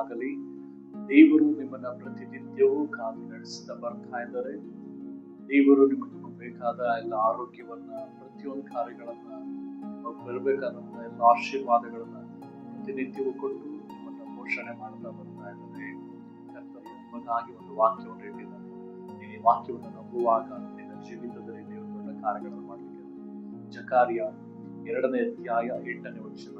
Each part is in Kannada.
ಸ್ತೋತ್ರವಾಗಲಿ. ದೇವರು ನಿಮ್ಮನ್ನ ಪ್ರತಿನಿತ್ಯವೂ ಕಾದು ನಡೆಸ್ತಾ ಬರ್ತಾ ಇದ್ದಾರೆ. ದೇವರು ನಿಮಗೆ ಬೇಕಾದ ಎಲ್ಲ ಆರೋಗ್ಯವನ್ನ, ಪ್ರತಿಯೊಂದು ಕಾರ್ಯಗಳನ್ನ, ಬರಬೇಕಾದಂತ ಎಲ್ಲ ಆಶೀರ್ವಾದಗಳನ್ನ ಪ್ರತಿನಿತ್ಯವೂ ಕೊಟ್ಟು ನಿಮ್ಮನ್ನ ಪೋಷಣೆ ಮಾಡ್ತಾ ಬರ್ತಾ ಇದ್ದಾರೆ. ಕರ್ತನು ನಿಮಗಾಗಿ ಒಂದು ವಾಕ್ಯವನ್ನು ಇಟ್ಟಿದ್ದಾನೆ. ನೀನು ಈ ವಾಕ್ಯವನ್ನು ನಂಬುವಾಗ ನಿನ್ನ ಜೀವಿತದಲ್ಲಿ ದೇವರು ದೊಡ್ಡ ಕಾರ್ಯಗಳನ್ನು ಮಾಡಲಿಕ್ಕೆ. ಜಕಾರ್ಯ 2ನೇ ಅಧ್ಯಾಯ 8ನೇ ವಚನ.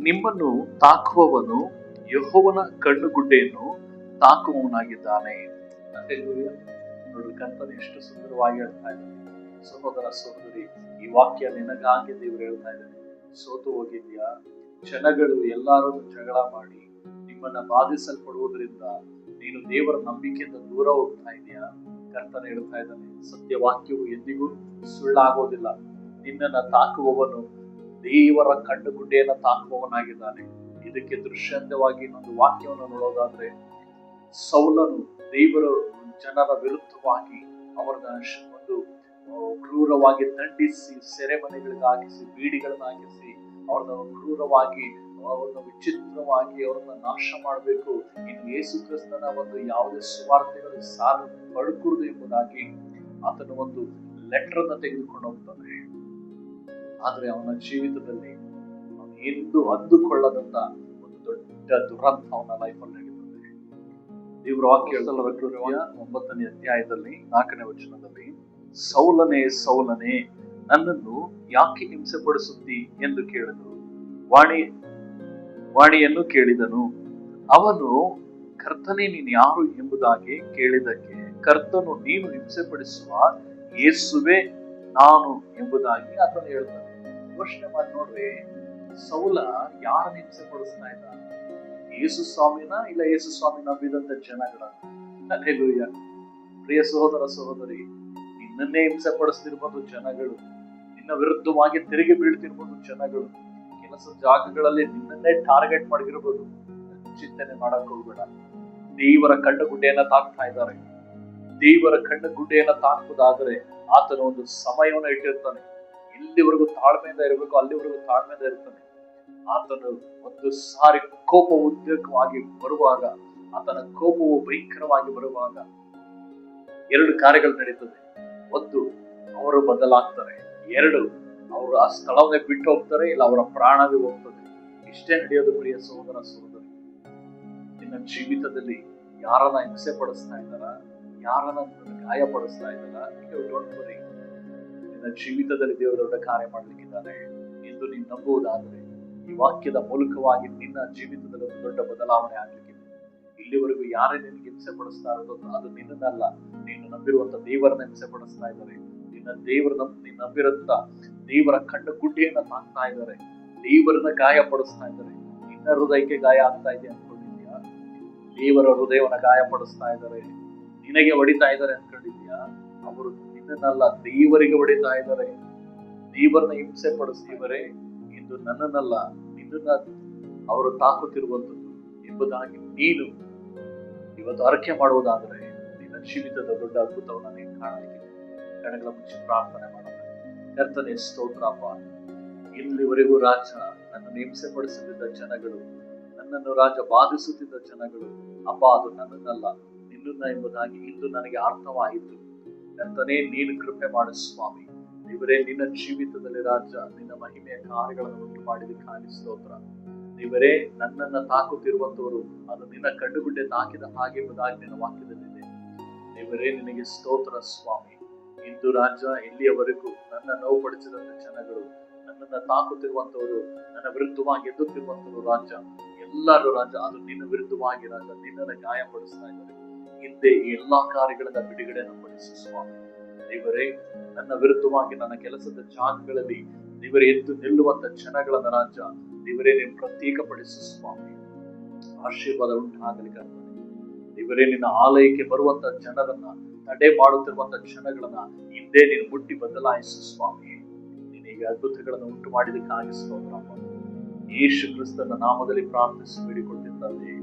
ನಿಮ್ಮನ್ನು ತಾಕುವವನು ಯೆಹೋವನ ಕಣ್ಣುಗುಡ್ಡೆಯನ್ನು ತಾಕುವವನಾಗಿದ್ದಾನೆ. ನೋಡ್ರಿ, ಕರ್ತನು ಎಷ್ಟು ಸುಂದರವಾಗಿ ಹೇಳ್ತಾ ಇದ್ದಾನೆ. ಸಹೋದರ ಸಹೋದರಿ, ಈ ವಾಕ್ಯ ನಿನಗಾಗಿ ದೇವರು ಹೇಳ್ತಾ ಇದ್ದಾನೆ. ಸೋತು ಹೋಗಿದ್ಯಾ? ಜನಗಳು ಎಲ್ಲರೂ ಜಗಳ ಮಾಡಿ ನಿಮ್ಮನ್ನ ಬಾಧಿಸಲ್ಪಡುವುದರಿಂದ ನೀನು ದೇವರ ನಂಬಿಕೆಯಿಂದ ದೂರ ಹೋಗ್ತಾ ಇದೆಯಾ? ಕರ್ತನ ಹೇಳ್ತಾ ಇದ್ದಾನೆ, ಸತ್ಯವಾಕ್ಯವು ಎಂದಿಗೂ ಸುಳ್ಳಾಗೋದಿಲ್ಲ. ನಿನ್ನನ್ನ ತಾಕುವವನು ದೇವರ ಕಣ್ಣುಗುಡ್ಡೆಯನ್ನ ತಾಕುವವನಾಗಿದ್ದಾನೆ. ಇದಕ್ಕೆ ದೃಶ್ಯಂತವಾಗಿ ಇನ್ನೊಂದು ವಾಕ್ಯವನ್ನು ನೋಡೋದಾದ್ರೆ, ಸೌಲನು ದೇವರ ಜನರ ವಿರುದ್ಧವಾಗಿ ಅವರನ್ನ ಒಂದು ಕ್ರೂರವಾಗಿ ದಂಡಿಸಿ, ಸೆರೆಮನೆಗಳಿಗೆ ಹಾಕಿಸಿ, ಬೀಡಿಗಳನ್ನ ಹಾಕಿಸಿ, ಅವ್ರನ್ನ ಕ್ರೂರವಾಗಿ, ಅವ್ರನ್ನ ವಿಚಿತ್ರವಾಗಿ ಅವ್ರನ್ನ ನಾಶ ಮಾಡಬೇಕು, ಇನ್ನು ಯೇಸು ಕ್ರಿಸ್ತನ ಒಂದು ಯಾವುದೇ ಸುವಾರ್ತೆಗಳು ಸಾಲು ಬದುಕುವುದು ಎಂಬುದಾಗಿ ಆತನ ಒಂದು ಲೆಟರ್ ಅನ್ನ ತೆಗೆದುಕೊಂಡು ಹೋಗ್ತಾನೆ. ಆದ್ರೆ ಅವನ ಜೀವಿತದಲ್ಲಿ ಅವನು ಎಂದು ಅಂದುಕೊಳ್ಳದಂತ ಒಂದು ದೊಡ್ಡ ದುರಂತ ಅವನ ಲೈಫಲ್ಲಿ ನಡೀತದೆ. ದೇವರ ವಾಕ್ಯ 9ನೇ ಅಧ್ಯಾಯದಲ್ಲಿ 4ನೇ ವಚನದಲ್ಲಿ, ಸೌಲನೇ ಸೌಲನೇ, ನನ್ನನ್ನು ಯಾಕೆ ಹಿಂಸೆ ಪಡಿಸುತ್ತಿ ಎಂದು ಕೇಳಿದನು. ವಾಣಿಯನ್ನು ಕೇಳಿದನು. ಅವನು, ಕರ್ತನೇ ನೀನು ಯಾರು ಎಂಬುದಾಗಿ ಕೇಳಿದಕ್ಕೆ, ಕರ್ತನು ನೀನು ಹಿಂಸೆ ಪಡಿಸುವ ಯೇಸುವೆ ನಾನು ಎಂಬುದಾಗಿ ಆತನು ಹೇಳ್ತಾನೆ. ಯೋಚನೆ ಮಾಡಿ ನೋಡ್ರಿ, ಸೌಲ ಯಾರನ್ನ ಹಿಂಸೆ ಪಡಿಸ್ತಾ ಇದ್ದ? ಯೇಸು ಸ್ವಾಮಿನ, ಇಲ್ಲ ಯೇಸು ಸ್ವಾಮಿ ನಂಬಿದಂತ ಜನಗಳನ್ನ? ಹಲ್ಲೆಲೂಯಾ. ಪ್ರಿಯ ಸಹೋದರ ಸಹೋದರಿ, ನಿನ್ನನ್ನೇ ಹಿಂಸೆ ಪಡಿಸ್ತಿರ್ಬೋದು ಜನಗಳು, ನಿನ್ನ ವಿರುದ್ಧವಾಗಿ ತಿರುಗಿ ಬೀಳ್ತಿರ್ಬೋದು ಜನಗಳು, ಕೆಲಸ ಜಾಗಗಳಲ್ಲಿ ನಿನ್ನನ್ನೇ ಟಾರ್ಗೆಟ್ ಮಾಡಿರ್ಬೋದು. ಚಿಂತನೆ ಮಾಡಕ್ ಹೋಗ್ಬೇಡ. ದೇವರ ಕಣ್ಣುಗುಡ್ಡೆಯನ್ನ ತಾಕ್ತಾ ಇದ್ದಾರೆ. ದೇವರ ಕಣ್ಣುಗುಡ್ಡೆಯನ್ನ ತಾಕುವುದಾದ್ರೆ ಆತನ ಒಂದು ಸಮಯವನ್ನು ಇಟ್ಟಿರ್ತಾನೆ. ಎಲ್ಲಿವರೆಗೂ ತಾಳ್ಮೆಯಿಂದ ಇರಬೇಕು ಅಲ್ಲಿವರೆಗೂ ತಾಳ್ಮೆಯಿಂದ ಇರ್ತಾನೆ. ಆತನು ಒಂದು ಸಾರಿ ಕೋಪ ಉದ್ರೇಕವಾಗಿ ಬರುವಾಗ, ಆತನ ಕೋಪವು ಭಯಂಕರವಾಗಿ ಬರುವಾಗ 2 ಕಾರ್ಯಗಳು ನಡೀತದೆ. 1, ಅವರು ಬದಲಾಗ್ತಾರೆ. 2, ಅವರು ಆ ಸ್ಥಳವನ್ನೇ ಬಿಟ್ಟು ಹೋಗ್ತಾರೆ, ಇಲ್ಲ ಅವರ ಪ್ರಾಣವೇ ಹೋಗ್ತದೆ. ಇಷ್ಟೇ ನಡೆಯೋದು. ಪ್ರಿಯ ಸಹೋದರ ಸಹೋದರಿ, ನಿನ್ನ ಜೀವಿತದಲ್ಲಿ ಯಾರನ್ನ ಹಿಂಸೆ ಪಡಿಸ್ತಾ ಇದ್ದಾರ, ಯಾರನ್ನ ಗಾಯ ಪಡಿಸ್ತಾ ಇದ್ದಾರ, ಡೋಂಟ್ ವರಿ. ನಿನ್ನ ಜೀವಿತದಲ್ಲಿ ದೇವರು ದೊಡ್ಡ ಕಾರ್ಯ ಮಾಡ್ಲಿಕ್ಕಿದ್ದಾನೆ ಎಂದು ನೀನು ನಂಬುವುದಾದ್ರೆ, ಈ ವಾಕ್ಯದ ಮೂಲಕವಾಗಿ ನಿನ್ನ ಜೀವಿತದಲ್ಲಿ ಒಂದು ದೊಡ್ಡ ಬದಲಾವಣೆ ಆಗ್ಲಿಕ್ಕಿದೆ. ಇಲ್ಲಿವರೆಗೂ ಯಾರೇ ನಿನಗೆ ಹಿಂಸೆ ಪಡಿಸ್ತಾ ಇರೋದು ಅದು ನಿನ್ನನ್ನಲ್ಲ, ನೀನು ನಂಬಿರುವಂತ ದೇವರನ್ನ ಹಿಂಸೆ ಪಡಿಸ್ತಾ ಇದ್ದಾರೆ. ನೀನು ನಂಬಿರಂತ ದೇವರ ಕಣ್ಣು ಗುಡ್ಡೆಯನ್ನ ತಾಕ್ತಾ ಇದ್ದಾರೆ, ದೇವರನ್ನ ಗಾಯ ಪಡಿಸ್ತಾ ಇದ್ದಾರೆ. ನಿನ್ನ ಹೃದಯಕ್ಕೆ ಗಾಯ ಆಗ್ತಾ ಇದೆ ಅನ್ಕೊಂಡಿದ್ಯಾ? ದೇವರ ಹೃದಯವನ್ನ ಗಾಯ ಪಡಿಸ್ತಾ ಇದ್ದಾರೆ, ನಿನಗೆ ಹೊಡಿತಾ ಇದ್ದಾರೆ ಅನ್ಕೊಂಡಿದ್ಯಾ? ಅವರು ನಿನ್ನನ್ನಲ್ಲ, ದೇವರಿಗೆ ಹೊಡಿತಾ ಇದ್ದಾರೆ. ದೇವರನ್ನ ಹಿಂಸೆ ಪಡಿಸ್ತಿವರೇ, ಇದು ನನ್ನನ್ನಲ್ಲ ನಿನ್ನನ್ನ ಅವರು ತಾಕುತ್ತಿರುವಂತದ್ದು ಎಂಬುದಾಗಿ ನೀನು ಇವತ್ತು ಅರಕೆ ಮಾಡುವುದಾದರೆ ನಿನ್ನ ಜೀವಿತದ ದೊಡ್ಡ ಅದ್ಭುತವನ್ನು ನೀನು ಕಾಣಲಿಕ್ಕೆ. ಕಣ್ಣುಗಳ ಮುಚ್ಚಿ ಪ್ರಾರ್ಥನೆ ಮಾಡೋಣ. ಕರ್ತನೇ ಸ್ತೋತ್ರಪ್ಪ, ಇಲ್ಲಿವರೆಗೂ ರಾಜ ನನ್ನನ್ನು ಹಿಂಸೆ ಪಡಿಸುತ್ತಿದ್ದ ಜನಗಳು, ನನ್ನನ್ನು ರಾಜ ಬಾಧಿಸುತ್ತಿದ್ದ ಜನಗಳು, ಅಪ್ಪ ಅದು ನನ್ನನ್ನಲ್ಲ ನಿನ್ನನ್ನ ಎಂಬುದಾಗಿ ಇಂದು ನನಗೆ ಅರ್ಥವಾಯಿತು. ಕರ್ತನೇ ನೀನು ಕೃಪೆ ಮಾಡು ಸ್ವಾಮಿ. ದೇವರೇ, ನಿನ್ನ ಜೀವಿತದಲ್ಲಿ ರಾಜ ನಿನ್ನ ಮಹಿಮೆಯ ಕಾರ್ಯಗಳನ್ನು ಉಂಟು ಮಾಡಿದಕ್ಕಾಗಿ ಸ್ತೋತ್ರ. ದೇವರೇ, ನನ್ನನ್ನ ತಾಕುತ್ತಿರುವಂತವರು ಅದು ನಿನ್ನ ಕಣ್ಣುಗುಡ್ಡೆ ತಾಕಿದ ಹಾಗೆ ಎಂಬುದಾಗಿ ನಿನ್ನ ವಾಕ್ಯದಲ್ಲಿದೆ. ದೇವರೇ, ನಿನಗೆ ಸ್ತೋತ್ರ ಸ್ವಾಮಿ. ಇಂದು ರಾಜ ಇಲ್ಲಿಯವರೆಗೂ ನನ್ನ ನೋವು ಪಡಿಸಿದಂತ ಜನಗಳು, ನನ್ನನ್ನ ತಾಕುತ್ತಿರುವಂತವರು, ನನ್ನ ವಿರುದ್ಧವಾಗಿ ಎದ್ದುತ್ತಿರುವಂತವರು ರಾಜ, ಎಲ್ಲರೂ ರಾಜ ಅದು ನಿನ್ನ ವಿರುದ್ಧವಾಗಿ ರಾಜ ನಿನ್ನನ್ನು ಗಾಯಪಡಿಸ್ತಾ ಇದ್ದಾರೆ. ಹಿಂದೆ ಈ ಎಲ್ಲಾ ಕಾರ್ಯಗಳನ್ನ ಬಿಡುಗಡೆಯನ್ನು ಪಡಿಸು ಸ್ವಾಮಿ. ದೇವರೇ, ನನ್ನ ವಿರುದ್ಧವಾಗಿ ನನ್ನ ಕೆಲಸದ ಜಾಗಗಳಲ್ಲಿ ದೇವರೇ ಎದ್ದು ನಿಲ್ಲುವಂತ ಜನಗಳನ್ನ ರಾಜ ದೇವರೇ ನೀನು ಪ್ರತ್ಯೇಕಪಡಿಸು ಸ್ವಾಮಿ. ಆಶೀರ್ವಾದ ಉಂಟಾಗಲಿ ಕರ್ತನೆ. ದೇವರೇ, ನಿನ್ನ ಆಲಯಕ್ಕೆ ಬರುವಂತ ಜನರನ್ನ ತಡೆ ಮಾಡುತ್ತಿರುವಂತ ಜನಗಳನ್ನ ಹಿಂದೆ ನೀನು ಮುಟ್ಟಿ ಬದಲಾಯಿಸು ಸ್ವಾಮಿ. ನೀನೀಗ ಅದ್ಭುತಗಳನ್ನು ಉಂಟು ಮಾಡಿದಕ್ಕಾಗಿ ಸ್ತೋತ್ರ. ಯೇಸು ಕ್ರಿಸ್ತನ ನಾಮದಲ್ಲಿ ಪ್ರಾರ್ಥಿಸಿ ಬೇಡಿಕೊಳ್ಳುತ್ತಿದ್ದೇವೆ.